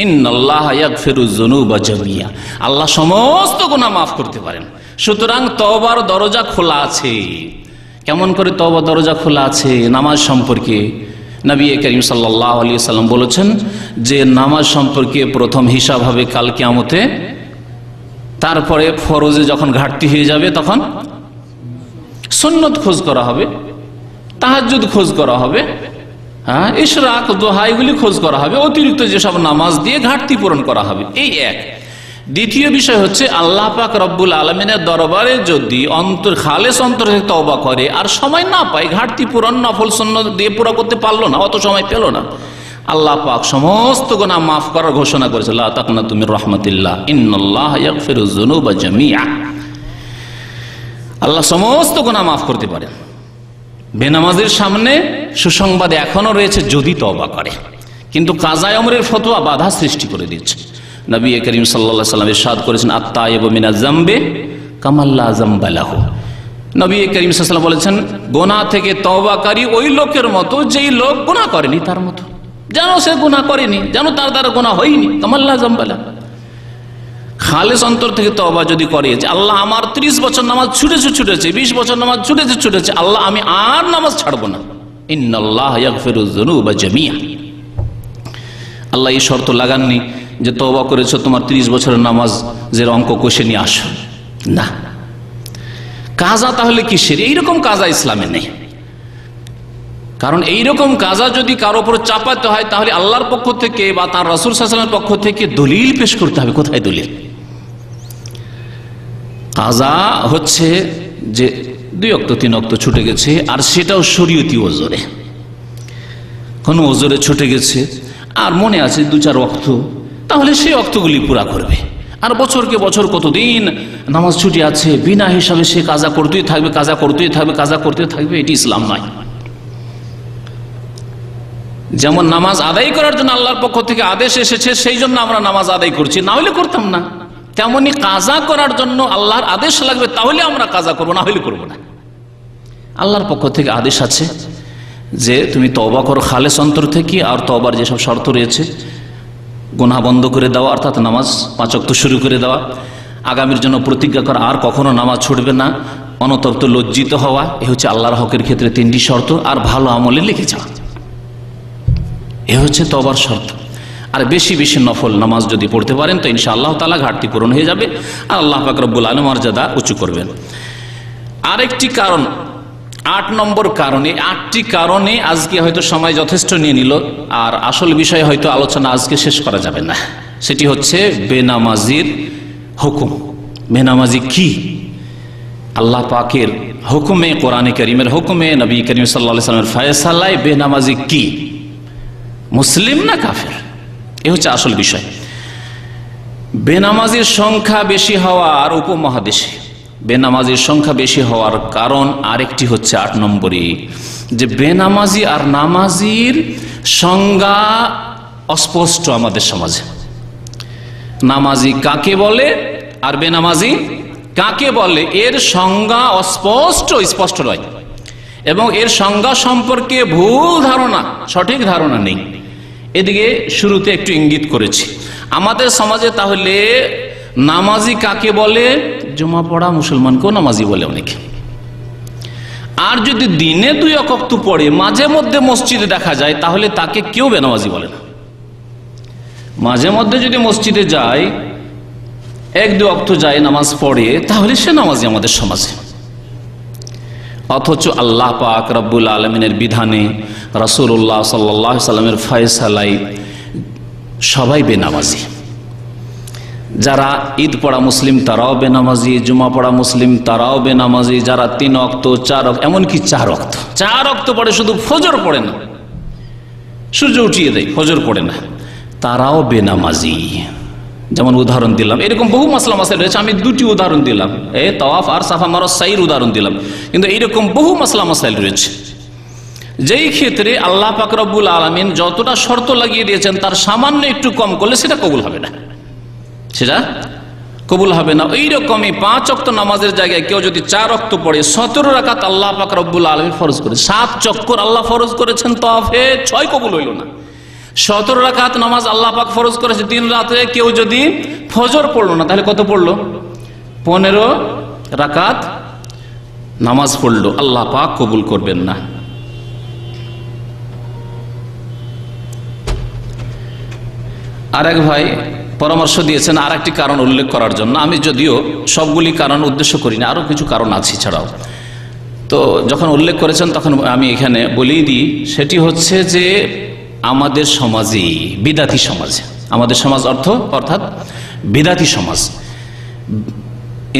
ইন্নাল্লাহা ইয়াগফিরুয যুনুবা জামিয়া, আল্লাহ সমস্ত গুনাহ মাফ করতে পারেন। সুতরাং তওবার দরজা খোলা আছে। কেমন করে তওবার দরজা খোলা আছে? নামাজ সম্পর্কে নবী করিম সাল্লাল্লাহু আলাইহি ওয়াসাল্লাম বলেছেন যে নামাজ সম্পর্কে প্রথম হিসাব হবে কাল কিয়ামতে, তারপরে ফরজে যখন ঘাটতি হয়ে যাবে তখন সুন্নত খোঁজ করা হবে, তাহাজ্জুদ খোঁজ করা হবে, ইশরাক দোহা এগুলি খোঁজ করা হবে, অতিরিক্ত যেসব নামাজ দিয়ে ঘাটতি পূরণ করা হবে। এই এক। দ্বিতীয় বিষয় হচ্ছে আল্লাহ পাক রব্বুল আলামিনের দরবারে যদি খালেস অন্তর থেকে তওবা করে আর সময় না পায়, ঘাটতি পূরণ নফল সুন্নাত দিয়ে পুরো করতে পারলো না, অত সময় পেল না, আল্লাহ পাক সমস্ত গুনাহ মাফ করার ঘোষণা করেছে, লা তাকনাতু মির রাহমাতিল্লাহ ইন্নাল্লাহা ইয়াগফিরুয যুনুবা জামিআ। আল্লাহ সমস্ত গুনাহ মাফ করতে পারেন। বেনামাজির সামনে সুসংবাদ এখনো রয়েছে যদি তওবা করে, কিন্তু কাযায়ে ওমরের ফতোয়া বাধা সৃষ্টি করে দিচ্ছে। নবী করিম সাল্লাল্লাহু আলাইহি ওয়াসাল্লাম ইরশাদ করেছেন, আত-তাইয়িবু মিনাজ যামবি কামান লা যামবা লাহু। নবী করিম সাল্লাল্লাহু আলাইহি ওয়াসাল্লাম বলেছেন, গুনাহ থেকে তওবাকারী ওই লোকের মতো যেই লোক গুনাহ করেনি তার মতো, যেন সে গুনাহ করেনি, যেন তার দ্বারা গুনাহ হয়নি, কামান লা যামবা লাহু। খালেস অন্তর থেকে তওবা যদি করে যে আল্লাহ আমার 30 বছর নামাজ ছুটেছে 20 বছর নামাজ ছুটেছে, আল্লাহ আমি আর নামাজ ছাড়বো না, ইন্নাল্লাহা ইয়াগফিরুয যুনুবা জামিআ। আল্লাহ এই শর্ত লাগাননি যে তওবা করেছো তোমার 30 বছরের নামাজের অঙ্ক কষে নিয়ে আসো, না। কাজা তাহলে কিসের? এইরকম কাজা ইসলামে নেই। কারণ এইরকম কাজা যদি কারো উপর চাপাতে হয় তাহলে আল্লাহর পক্ষ থেকে বা তার রাসূল সাল্লাল্লাহু আলাইহি ওয়াসাল্লামের পক্ষ থেকে দলিল পেশ করতে হবে। কোথায় দলিল? কাজা হচ্ছে যে 2 ওয়াক্ত 3 ওয়াক্ত ছুটে গেছে, আর সেটাও শরীয়তি ওজরে, কোন ওজরে ছুটে গেছে আর মনে আছে 2-4 ওয়াক্ত, তাহলে সেই ওয়াক্তগুলি পুরা করবে। আর বছরকে বছর কতদিন নামাজ ছুটি আছে, বিনা হিসাবে সে কাজা করতেই থাকবে, এটি ইসলাম নয়। যেমন নামাজ আদায় করার জন্য আল্লাহর পক্ষ থেকে আদেশ এসেছে, সেই জন্য আমরা নামাজ আদায় করছি, না হলে করতাম না। তেমনি কাজা করার জন্য আল্লাহর আদেশ লাগবে, তাহলে আমরা কাজা করবো, না হলে করবো না। আল্লাহর পক্ষ থেকে আদেশ আছে যে তুমি তওবা করো খালেস অন্তর থেকে, আর তওবার যেসব শর্ত রয়েছে, গুনাহ বন্ধ করে দেওয়া, অর্থাৎ নামাজ 5 ওয়াক্ত শুরু করে দেওয়া, আগামীর জন্য প্রতিজ্ঞা করা আর কখনো নামাজ ছুটবে না, অনতপ্ত লজ্জিত হওয়া, এ হচ্ছে আল্লাহর হকের ক্ষেত্রে 3টি শর্ত, আর ভালো আমলে লিখে যাওয়া, এ হচ্ছে তওবার শর্ত। আর বেশি বেশি নফল নামাজ যদি পড়তে পারেন তো ইনশাআল্লাহ তাআলা ঘাটতি পূরণ হয়ে যাবে, আর আল্লাহ পাক রব্বুল আলামিন মর্যাদা উঁচু করবেন। আরেকটি কারণ, 8 নম্বর কারণে, 8টি কারণে আজকে হয়তো সময় যথেষ্ট নিয়ে নিল, আর আসল বিষয় হয়তো আলোচনা আজকে শেষ করা যাবে না। সেটি হচ্ছে বেনামাজির হুকুম। বেনামাজি কি? আল্লাহ পাকের হুকুমে, কোরআনে কারীমের হুকুমে, নবী করিম সাল্লাল্লাহু আলাইহি ওয়াসাল্লামের ফয়সালায় বেনামাজি কি, মুসলিম না কাফের? এ হচ্ছে আসল বিষয়। বেনামাজির সংখ্যা বেশি হওয়ার উপমহাদেশে বেনামাজির সংখ্যা বেশি হওয়ার কারণ আরেকটি হচ্ছে 8 নম্বরে, যে বেনামাজি আর নামাজির সংজ্ঞা অস্পষ্ট আমাদের সমাজে। নামাজি কাকে বলে আর বেনামাজি কাকে বলে, এর সংজ্ঞা স্পষ্ট নয়, এবং এর সংজ্ঞা সম্পর্কে ভুল ধারণা, সঠিক ধারণা নেই। এদিকে শুরুতে একটু ইঙ্গিত করেছি। আমাদের সমাজে তাহলে নামাজি কাকে বলে? জুমা পড়া মুসলমানকেও নামাজি বলে অনেকে। আর যদি দিনে 2 ওয়াক্ত পড়ে মাঝে মধ্যে মসজিদে দেখা যায়, তাহলে তাকে কেউ বেনামাজি বলে না। মাঝে মধ্যে যদি মসজিদে যায়, 1-2 ওয়াক্ত যায়, নামাজ পড়ে, তাহলে সে নামাজি আমাদের সমাজে। অথচ আল্লাহ পাক রব্বুল আলামিনের বিধানে, রাসূলুল্লাহ সাল্লাল্লাহু আলাইহি ওয়াসাল্লামের ফয়সালায় সবাই বেনামাজি। যারা ঈদ পড়া মুসলিম তারাও বেনামাজি, জুমা পড়া মুসলিম তারাও বেনামাজি, যারা 3 ওয়াক্ত 4 ওয়াক্ত, এমনকি 4 ওয়াক্ত পড়ে, শুধু ফজর পড়ে না, সূর্য উঠিয়ে দেয়, ফজর পড়ে না, তারাও বেনামাজি। যেমন উদাহরণ দিলাম, এরকম বহু মাসলা মাসাইল রয়েছে, আমি 2টি উদাহরণ দিলাম, তাওয়াফ আর সাফা মারওয়া সাইর উদাহরণ দিলাম, কিন্তু এইরকম বহু মাসলা মাসাইল রয়েছে যেই ক্ষেত্রে আল্লাহ পাক রব্বুল আলামিন যতটা শর্ত লাগিয়ে দিয়েছেন তার সামান্য একটু কম করলে সেটা কবুল হবে না, এইরকমই 5 ওয়াক্ত নামাজের জায়গায় কেউ যদি 4 ওয়াক্ত পড়ে, 17 রাকাত আল্লাহ পাক রব্বুল আলামিন ফরজ করে, 7 চক্কর আল্লাহ ফরজ করেছেন তাওয়াফে, 6 কবুল হইল না। 17 রাকাত নামাজ আল্লাহ পাক ফরজ করেছে দিন রাতে। কেউ যদি ফজর পড়লো না, তাহলে কত পড়লো? 15 রাকাত নামাজ পড়লো, আল্লাহ পাক কবুল করবেন না। আর এক ভাই পরামর্শ দিয়েছেন আর একটি কারণ উল্লেখ করার জন্য। আমি যদিও সবগুলি কারণ উদ্দেশ্য করি না, আরো কিছু কারণ আছে ছাড়াও। তো যখন উল্লেখ করেছেন তখন আমি এখানে বলেই দিই, সেটি হচ্ছে যে আমাদের সমাজে বিদাতি সমাজ, আমাদের সমাজ অর্থাৎ বিদাতি সমাজ,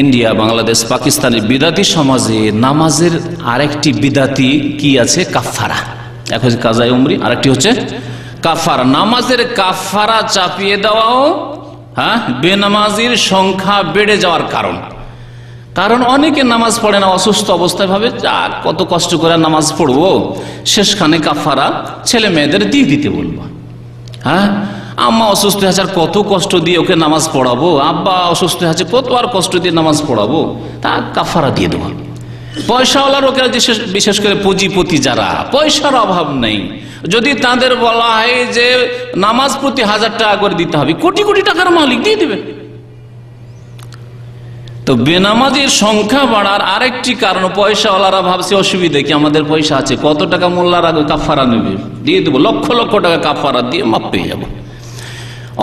ইন্ডিয়া, বাংলাদেশ, পাকিস্তানের বিদাতি সমাজে নামাজের আরেকটি বিদাতি কি আছে? কাফারা। এক হচ্ছে কাজায়ে উমরি, আরেকটি হচ্ছে কাফারা। নামাজের কাফারা চাপিয়ে দেওয়াও বেনামাজির সংখ্যা বেড়ে যাওয়ার কারণ অনেকে নামাজ পড়ে না, অসুস্থ অবস্থায় ভাবে কত কষ্ট করে নামাজ পড়বো, শেষখানে কাফারা ছেলে মেয়েদের দিয়ে দিতে বলবো। আম্মা অসুস্থ আছে, আর কত কষ্ট দিয়ে ওকে নামাজ পড়াবো, আব্বা অসুস্থ আছে কত আর কষ্ট দিয়ে নামাজ পড়াবো, তা কাফারা দিয়ে দেবো। পয়সাওয়ালার ওকে বিশেষ করে পুঁজিপতি যারা, পয়সার অভাব নেই, যদি তাদের বলা হয় যে নামাজ প্রতি 1000 টাকা করে দিতে হবে, কোটি কোটি টাকার মালিক দিয়ে দিবে। তো বেনামাজির সংখ্যা বাড়ার আরেকটি কারণ, পয়সাওয়ালারা ভাবছে অসুবিধা কি, আমাদের পয়সা আছে, কত টাকা মোল্লার আগে কাফারা নেবে, দিয়ে দেবো, লক্ষ লক্ষ টাকা কাফারা দিয়ে মাপ পেয়ে যাবো।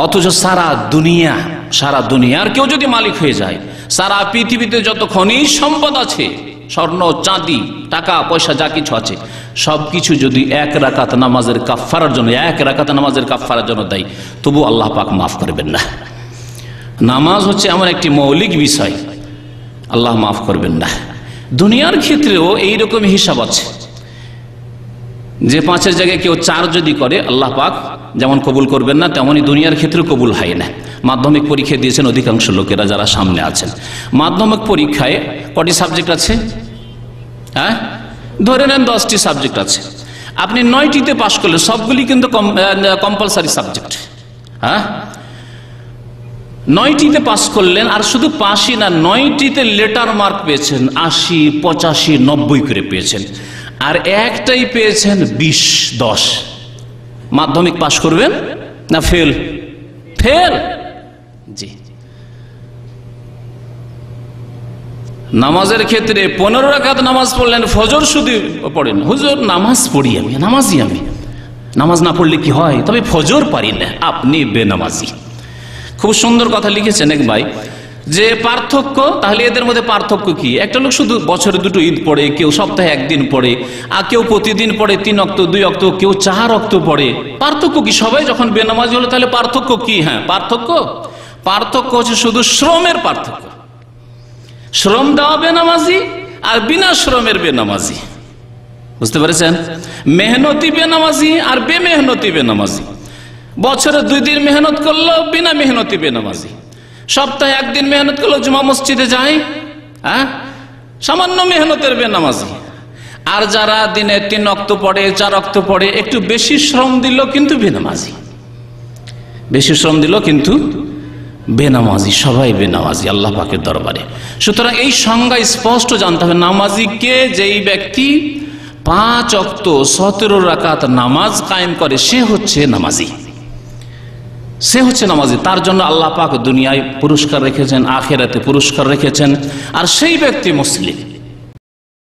অথচ সারা দুনিয়ার কেউ যদি মালিক হয়ে যায়, সারা পৃথিবীতে যত খনিজ সম্পদ আছে, স্বর্ণ চাঁদি টাকা পয়সা যা কিছু আছে, সবকিছু যদি 1 রাকাত নামাজের কাফারার জন্য, 1 রাকাত নামাজের কাফারার জন্য দেয়, তবু আল্লাহ পাক মাফ করবেন না। নামাজ হচ্ছে এমন একটি মৌলিক বিষয়, আল্লাহ মাফ করবেন না। দুনিয়ার ক্ষেত্রেও এইরকম হিসাব আছে যে 5-এর জায়গায় কেউ 4 যদি করে, আল্লাহ পাক যেমন কবুল করবেন না, তেমনই দুনিয়ার ক্ষেত্রে কবুল হয় না। মাধ্যমিক পরীক্ষা দিয়েছেন অধিকাংশ লোকেরা যারা সামনে আছেন, মাধ্যমিক পরীক্ষায় কটি সাবজেক্ট আছে? ধরে নেন 10টি সাবজেক্ট আছে, আপনি 9টিতে পাশ করলে, সবগুলি কিন্তু কম্পালসারি সাবজেক্ট। 9টিতে পাস করলেন, আর শুধু পাসই না, 9টিতে লেটার মার্ক পেয়েছেন, 80, 85, 90 করে পেয়েছেন, আর একটাই পেয়েছেন 20-10। মাধ্যমিক পাস করবেন না ফেল? জি। নামাজের ক্ষেত্রে 15 রাকাত নামাজ পড়লেন, ফজর শুধু পড়েন, হুজুর নামাজ পড়ি আমি, নামাজি আমি, নামাজ না পড়লে কি হয়, তবে ফজর পারি না, আপনি বেনামাজি। খুব সুন্দর কথা লিখেছেন এক ভাই, যে পার্থক্য, তাহলে এদের মধ্যে পার্থক্য কি? একটা লোক শুধু বছরে 2টো ঈদ পড়ে, কেউ সপ্তাহে 1 দিন পড়ে, আর কেউ প্রতিদিন পড়ে 3 ওয়াক্ত, 2 ওয়াক্ত, কেউ 4 ওয়াক্ত পড়ে। পার্থক্য কি? সবাই যখন বেনামাজি হলো, তাহলে পার্থক্য কি? পার্থক্য হচ্ছে শুধু শ্রমের পার্থক্য। শ্রম দেওয়া বেনামাজি আর বিনা শ্রমের বেনামাজি, বুঝতে পেরেছেন? মেহনতি বেনামাজি আর বেমেহনতি বেনামাজি। বছরে 2 দিন মেহনত করলো বিনা মেহনতি বেনামাজি, সপ্তাহে 1 দিন মেহনত করলো, জুমা মসজিদে যায়, সামান্য মেহনতের বেনামাজি। আর যারা দিনে 3 ওয়াক্ত পড়ে, 4 ওয়াক্ত পড়ে, একটু বেশি শ্রম দিল কিন্তু বেনামাজি, বেশি শ্রম দিল কিন্তু বেনামাজি, সবাই বেনামাজি আল্লাহ পাকের দরবারে। সুতরাং এই সংজ্ঞা স্পষ্ট জানতে হবে, নামাজি কে? যেই ব্যক্তি 5 ওয়াক্ত 17 রাকাত নামাজ কায়েম করে, সে হচ্ছে নামাজি, সে হচ্ছে নামাজি। তার জন্য আল্লাহ পাক দুনিয়ায় পুরস্কার রেখেছেন, আখিরাতে পুরস্কার রেখেছেন, আর সেই ব্যক্তি মুসলিম।